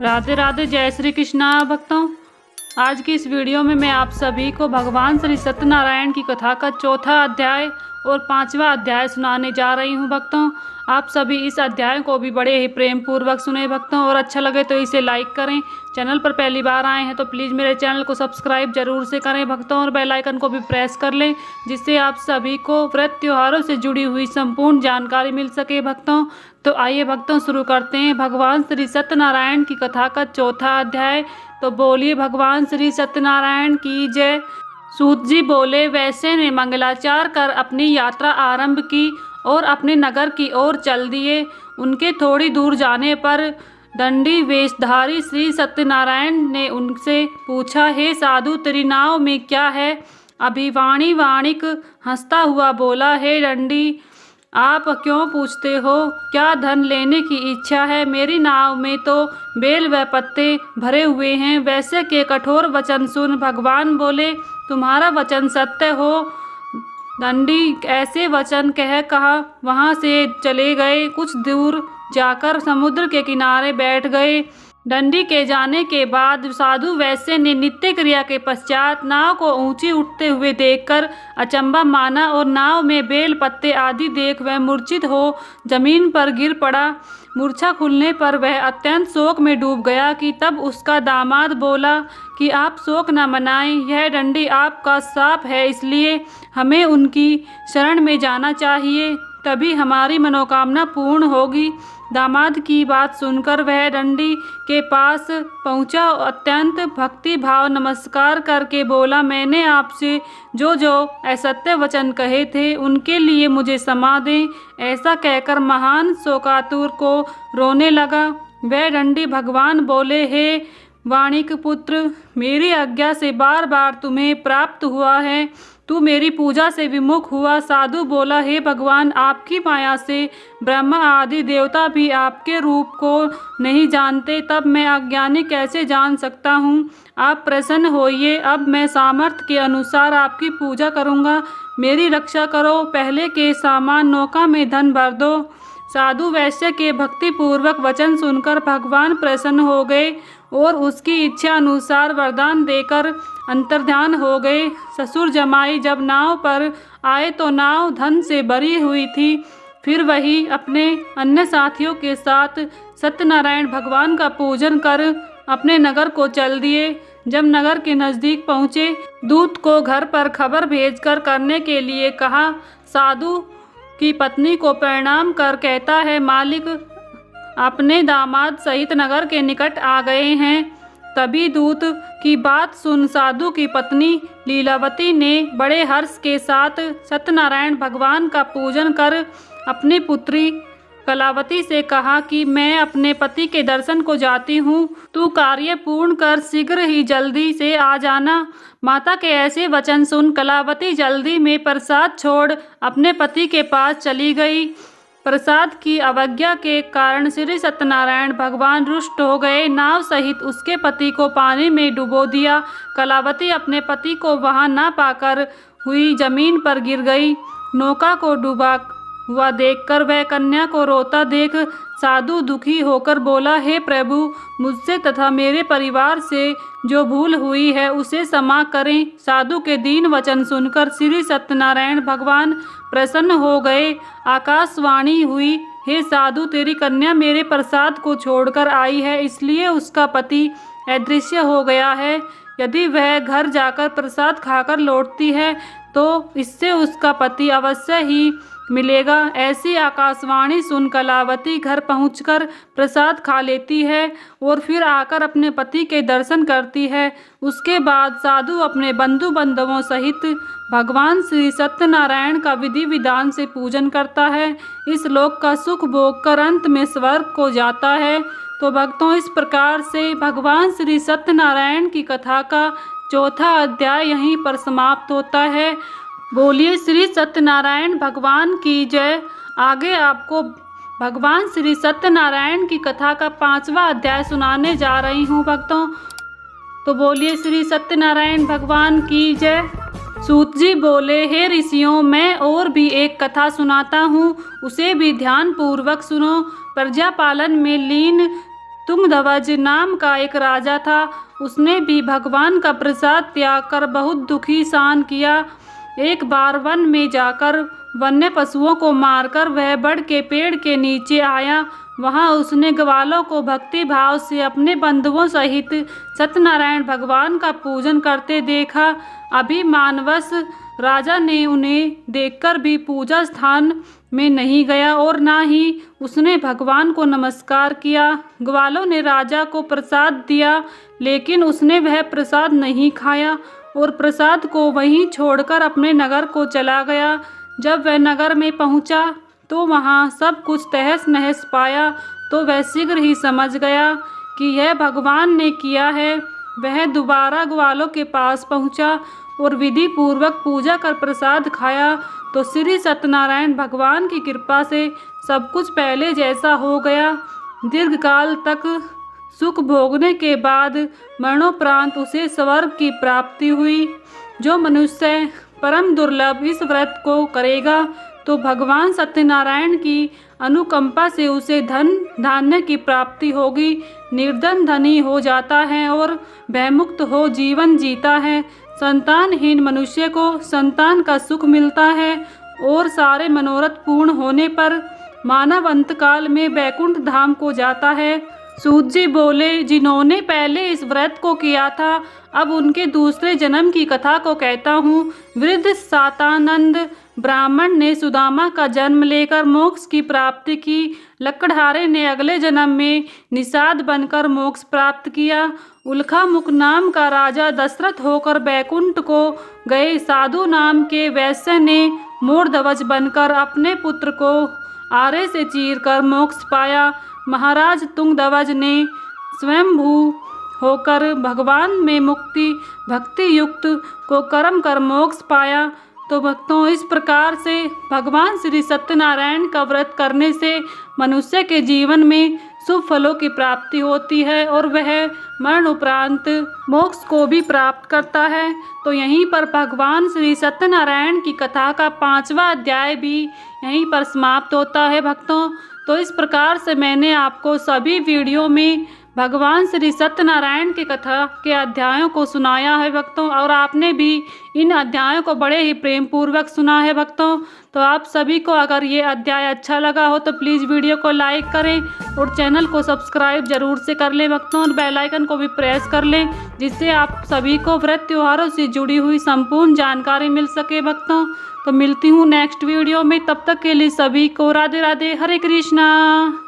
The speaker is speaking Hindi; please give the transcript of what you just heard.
राधे राधे, जय श्री कृष्णा भक्तों। आज की इस वीडियो में मैं आप सभी को भगवान श्री सत्यनारायण की कथा का चौथा अध्याय और पांचवा अध्याय सुनाने जा रही हूं भक्तों। आप सभी इस अध्याय को भी बड़े ही प्रेम पूर्वक सुने भक्तों, और अच्छा लगे तो इसे लाइक करें। चैनल पर पहली बार आए हैं तो प्लीज़ मेरे चैनल को सब्सक्राइब जरूर से करें भक्तों, और बेल आइकन को भी प्रेस कर लें, जिससे आप सभी को व्रत त्योहारों से जुड़ी हुई संपूर्ण जानकारी मिल सके भक्तों। तो आइए भक्तों, शुरू करते हैं भगवान श्री सत्यनारायण की कथा का चौथा अध्याय। तो बोलिए भगवान श्री सत्यनारायण की जय। सूत जी बोले, वैश्य ने मंगलाचार कर अपनी यात्रा आरंभ की और अपने नगर की ओर चल दिए। उनके थोड़ी दूर जाने पर दंडी वेशधारी श्री सत्यनारायण ने उनसे पूछा, हे साधु, तेरी नाव में क्या है? अभिवाणी वाणिक हंसता हुआ बोला, हे दंडी, आप क्यों पूछते हो? क्या धन लेने की इच्छा है? मेरी नाव में तो बेल व पत्ते भरे हुए हैं। वैश्य के कठोर वचन सुन भगवान बोले, तुम्हारा वचन सत्य हो। दंडी ऐसे वचन कहा वहां से चले गए। कुछ दूर जाकर समुद्र के किनारे बैठ गए। दंडी के जाने के बाद साधु वैश्य ने नित्य क्रिया के पश्चात नाव को ऊंची उठते हुए देखकर अचंबा माना, और नाव में बेल पत्ते आदि देख वह मूर्छित हो जमीन पर गिर पड़ा। मूर्छा खुलने पर वह अत्यंत शोक में डूब गया कि तब उसका दामाद बोला कि आप शोक न मनाएं, यह दंडी आपका शाप है, इसलिए हमें उनकी शरण में जाना चाहिए, तभी हमारी मनोकामना पूर्ण होगी। दामाद की बात सुनकर वह दंडी के पास पहुंचा, अत्यंत भक्ति भाव नमस्कार करके बोला, मैंने आपसे जो जो असत्य वचन कहे थे उनके लिए मुझे क्षमा दें। ऐसा कहकर महान शोकातुर को रोने लगा। वह दंडी भगवान बोले, हे वाणिक पुत्र, मेरी आज्ञा से बार बार तुम्हें प्राप्त हुआ है, तू मेरी पूजा से विमुख हुआ। साधु बोला, हे भगवान, आपकी माया से ब्रह्मा आदि देवता भी आपके रूप को नहीं जानते, तब मैं अज्ञानी कैसे जान सकता हूँ? आप प्रसन्न होइए, अब मैं सामर्थ्य के अनुसार आपकी पूजा करूँगा। मेरी रक्षा करो, पहले के सामान नौका में धन भर दो। साधु वैश्य के भक्तिपूर्वक वचन सुनकर भगवान प्रसन्न हो गए और उसकी इच्छा अनुसार वरदान देकर अंतर्ध्यान हो गए। ससुर जमाई जब नाव पर आए तो नाव धन से भरी हुई थी। फिर वही अपने अन्य साथियों के साथ सत्यनारायण भगवान का पूजन कर अपने नगर को चल दिए। जब नगर के नज़दीक पहुँचे, दूत को घर पर खबर भेजकर करने के लिए कहा। साधु की पत्नी को प्रणाम कर कहता है, मालिक अपने दामाद सहित नगर के निकट आ गए हैं। तभी दूत की बात सुन साधु की पत्नी लीलावती ने बड़े हर्ष के साथ सत्यनारायण भगवान का पूजन कर अपनी पुत्री कलावती से कहा कि मैं अपने पति के दर्शन को जाती हूँ, तू कार्य पूर्ण कर शीघ्र ही जल्दी से आ जाना। माता के ऐसे वचन सुन कलावती जल्दी में प्रसाद छोड़ अपने पति के पास चली गई। प्रसाद की अवज्ञा के कारण श्री सत्यनारायण भगवान रुष्ट हो गए। नाव सहित उसके पति को पानी में डुबो दिया। कलावती अपने पति को वहां न पाकर हुई जमीन पर गिर गई। नौका को डूबा हुआ देखकर वह कन्या को रोता देख साधु दुखी होकर बोला, हे प्रभु, मुझसे तथा मेरे परिवार से जो भूल हुई है उसे क्षमा करें। साधु के दीन वचन सुनकर श्री सत्यनारायण भगवान प्रसन्न हो गए। आकाशवाणी हुई, हे साधु, तेरी कन्या मेरे प्रसाद को छोड़कर आई है, इसलिए उसका पति अदृश्य हो गया है। यदि वह घर जाकर प्रसाद खाकर लौटती है तो इससे उसका पति अवश्य ही मिलेगा। ऐसी आकाशवाणी सुन कलावती घर पहुंचकर प्रसाद खा लेती है और फिर आकर अपने पति के दर्शन करती है। उसके बाद साधु अपने बंधु बांधवों सहित भगवान श्री सत्यनारायण का विधि विधान से पूजन करता है। इस लोक का सुख भोग कर अंत में स्वर्ग को जाता है। तो भक्तों, इस प्रकार से भगवान श्री सत्यनारायण की कथा का चौथा अध्याय यहीं पर समाप्त होता है। बोलिए श्री सत्यनारायण भगवान की जय। आगे आपको भगवान श्री सत्यनारायण की कथा का पांचवा अध्याय सुनाने जा रही हूँ भक्तों। तो बोलिए श्री सत्यनारायण भगवान की जय। सूत जी बोले, हे ऋषियों, मैं और भी एक कथा सुनाता हूँ, उसे भी ध्यान पूर्वक सुनो। प्रजा पालन में लीन तुंगध्वज नाम का एक राजा था। उसने भी भगवान का प्रसाद त्याग कर बहुत दुखी सान किया। एक बार वन में जाकर वन्य पशुओं को मारकर वह बड़ के पेड़ के नीचे आया। वहां उसने ग्वालों को भक्ति भाव से अपने बंधुओं सहित सत्यनारायण भगवान का पूजन करते देखा। अभिमानवश राजा ने उन्हें देखकर भी पूजा स्थान में नहीं गया और ना ही उसने भगवान को नमस्कार किया। ग्वालों ने राजा को प्रसाद दिया, लेकिन उसने वह प्रसाद नहीं खाया और प्रसाद को वहीं छोड़कर अपने नगर को चला गया। जब वह नगर में पहुंचा तो वहां सब कुछ तहस नहस पाया, तो वह शीघ्र ही समझ गया कि यह भगवान ने किया है। वह दोबारा ग्वालों के पास पहुंचा और विधि पूर्वक पूजा कर प्रसाद खाया, तो श्री सत्यनारायण भगवान की कृपा से सब कुछ पहले जैसा हो गया। दीर्घकाल तक सुख भोगने के बाद मरणोपरांत उसे स्वर्ग की प्राप्ति हुई। जो मनुष्य परम दुर्लभ इस व्रत को करेगा तो भगवान सत्यनारायण की अनुकंपा से उसे धन धान्य की प्राप्ति होगी, निर्धन धनी हो जाता है और भयमुक्त हो जीवन जीता है। संतानहीन मनुष्य को संतान का सुख मिलता है और सारे मनोरथ पूर्ण होने पर मानव अंतकाल में वैकुंठ धाम को जाता है। सूत जी बोले, जिन्होंने पहले इस व्रत को किया था, अब उनके दूसरे जन्म की कथा को कहता हूँ। वृद्ध सातानंद ब्राह्मण ने सुदामा का जन्म लेकर मोक्ष की प्राप्ति की। लकड़हारे ने अगले जन्म में निषाद बनकर मोक्ष प्राप्त किया। उल्कामुख नाम का राजा दशरथ होकर बैकुंठ को गए। साधु नाम के वैश्य ने मोरध्वज बनकर अपने पुत्र को आरे से चीरकर मोक्ष पाया। महाराज तुंगध्वज ने स्वयंभू होकर भगवान में मुक्ति भक्ति युक्त को कर्म कर मोक्ष पाया। तो भक्तों, इस प्रकार से भगवान श्री सत्यनारायण का व्रत करने से मनुष्य के जीवन में शुभ फलों की प्राप्ति होती है और वह मरण उपरांत मोक्ष को भी प्राप्त करता है। तो यहीं पर भगवान श्री सत्यनारायण की कथा का 5वां अध्याय भी यहीं पर समाप्त होता है भक्तों। तो इस प्रकार से मैंने आपको सभी वीडियो में भगवान श्री सत्यनारायण की कथा के अध्यायों को सुनाया है भक्तों, और आपने भी इन अध्यायों को बड़े ही प्रेम पूर्वक सुना है भक्तों। तो आप सभी को अगर ये अध्याय अच्छा लगा हो तो प्लीज़ वीडियो को लाइक करें और चैनल को सब्सक्राइब जरूर से कर लें भक्तों, और बेल आइकन को भी प्रेस कर लें, जिससे आप सभी को व्रत त्योहारों से जुड़ी हुई संपूर्ण जानकारी मिल सके भक्तों। तो मिलती हूँ नेक्स्ट वीडियो में, तब तक के लिए सभी को राधे राधे, हरे कृष्णा।